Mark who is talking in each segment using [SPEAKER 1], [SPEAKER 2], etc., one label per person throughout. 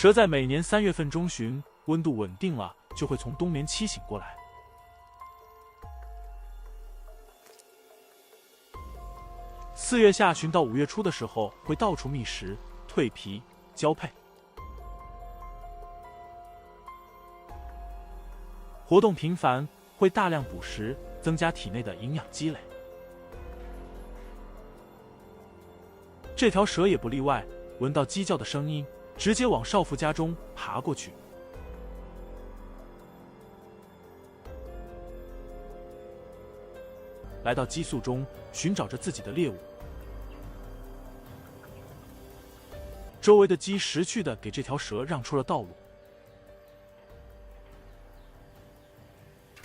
[SPEAKER 1] 蛇在每年3月份中旬，温度稳定了，就会从冬眠期醒过来。4月下旬到5月初的时候，会到处觅食、蜕皮、交配。活动频繁，会大量捕食，增加体内的营养积累。这条蛇也不例外，闻到鸡叫的声音，直接往少妇家中爬过去。来到鸡宿中，寻找着自己的猎物。周围的鸡识趣地给这条蛇让出了道路，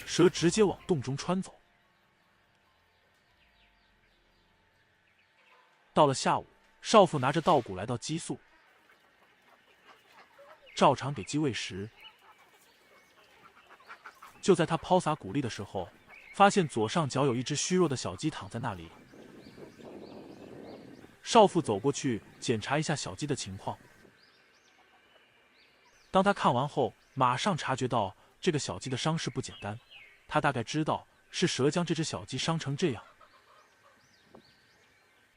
[SPEAKER 1] 蛇直接往洞中穿走。到了下午，少妇拿着稻谷来到鸡宿，照常给鸡喂食。就在他抛洒谷粒的时候，发现左上角有一只虚弱的小鸡躺在那里。少妇走过去检查一下小鸡的情况。当他看完后，马上察觉到这个小鸡的伤势不简单，他大概知道是蛇将这只小鸡伤成这样。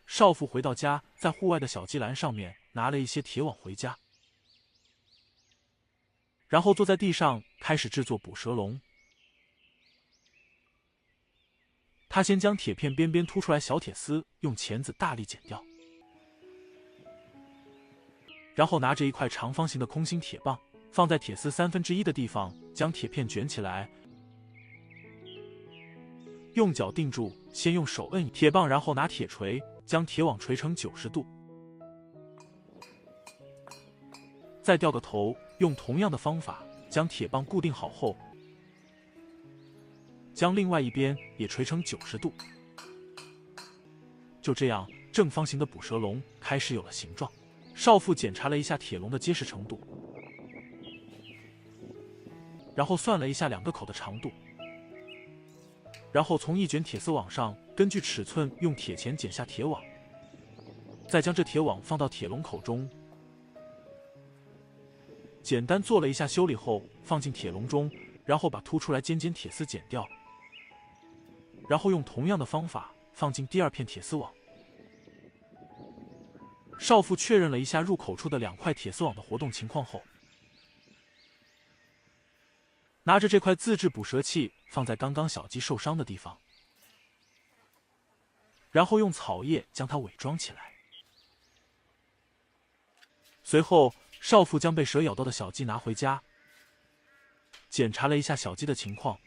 [SPEAKER 1] 少妇回到家，在户外的小鸡栏上面拿了一些铁网回家，然后坐在地上开始制作捕蛇笼。他先将铁片边边凸出来小铁丝用钳子大力剪掉，然后拿着一块长方形的空心铁棒，放在铁丝1/3的地方，将铁片卷起来，用脚定住，先用手摁铁棒，然后拿铁锤将铁网锤成90度，再掉个头，用同样的方法将铁棒固定好后，将另外一边也锤成90度。就这样，正方形的捕蛇笼开始有了形状。少妇检查了一下铁笼的结实程度，然后算了一下2个口的长度，然后从一卷铁丝网上根据尺寸用铁钳剪下铁网，再将这铁网放到铁笼口中，简单做了一下修理后放进铁笼中，然后把凸出来尖尖铁丝剪掉，然后用同样的方法放进第2片铁丝网。少妇确认了一下入口处的2块铁丝网的活动情况后，拿着这块自制捕蛇器放在刚刚小鸡受伤的地方，然后用草叶将它伪装起来。随后，少妇将被蛇咬到的小鸡拿回家，检查了一下小鸡的情况，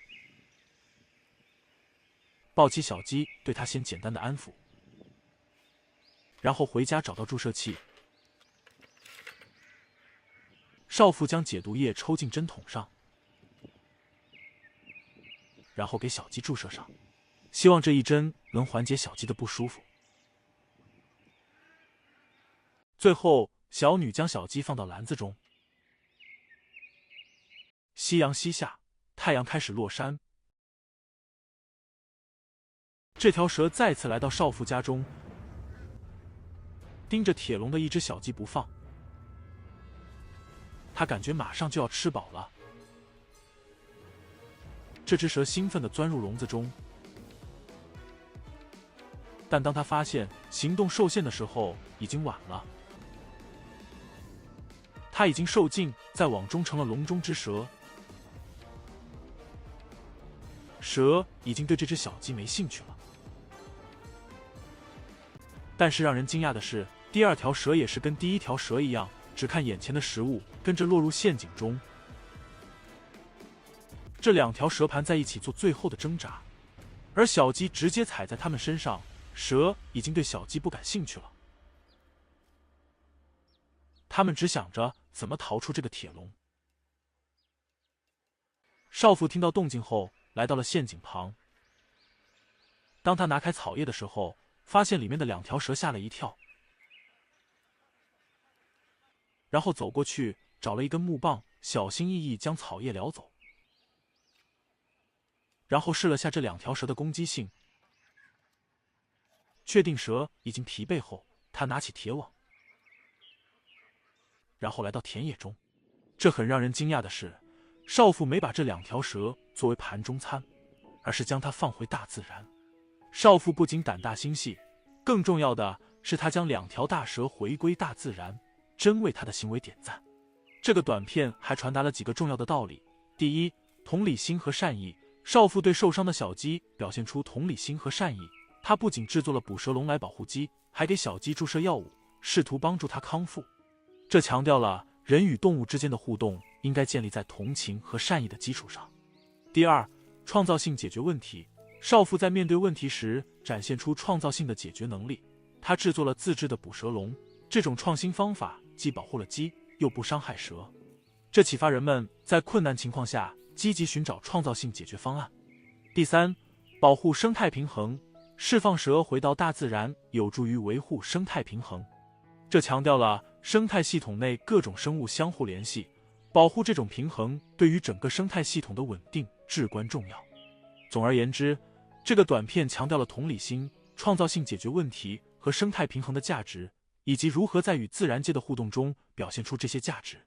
[SPEAKER 1] 抱起小鸡，对它先简单的安抚。然后回家找到注射器，少妇将解毒液抽进针筒上，然后给小鸡注射上，希望这一针能缓解小鸡的不舒服。最后，小女将小鸡放到篮子中。夕阳西下，太阳开始落山。这条蛇再次来到少妇家中，盯着铁笼的一只小鸡不放，他感觉马上就要吃饱了。这只蛇兴奋地钻入笼子中，但当他发现行动受限的时候，已经晚了。他已经受尽，在网中成了笼中之蛇。蛇已经对这只小鸡没兴趣了。但是让人惊讶的是，第2条蛇也是跟第1条蛇一样，只看眼前的食物，跟着落入陷阱中。这2条蛇盘在一起做最后的挣扎，而小鸡直接踩在它们身上，蛇已经对小鸡不感兴趣了。他们只想着怎么逃出这个铁笼。少妇听到动静后，来到了陷阱旁。当他拿开草叶的时候，发现里面的2条蛇吓了一跳，然后走过去找了一根木棒，小心翼翼将草叶撩走，然后试了下这2条蛇的攻击性，确定蛇已经疲惫后，他拿起铁网，然后来到田野中。这很让人惊讶的是，少妇没把这2条蛇作为盘中餐，而是将它放回大自然。少妇不仅胆大心细，更重要的是她将2条大蛇回归大自然，真为她的行为点赞。这个短片还传达了几个重要的道理。第一，同理心和善意。少妇对受伤的小鸡表现出同理心和善意，她不仅制作了捕蛇笼来保护鸡，还给小鸡注射药物，试图帮助它康复。这强调了人与动物之间的互动应该建立在同情和善意的基础上。第二，创造性解决问题。少妇在面对问题时展现出创造性的解决能力，她制作了自制的捕蛇笼，这种创新方法既保护了鸡，又不伤害蛇。这启发人们在困难情况下积极寻找创造性解决方案。第三，保护生态平衡。释放蛇回到大自然有助于维护生态平衡，这强调了生态系统内各种生物相互联系，保护这种平衡对于整个生态系统的稳定至关重要。总而言之，这个短片强调了同理心、创造性解决问题和生态平衡的价值，以及如何在与自然界的互动中表现出这些价值。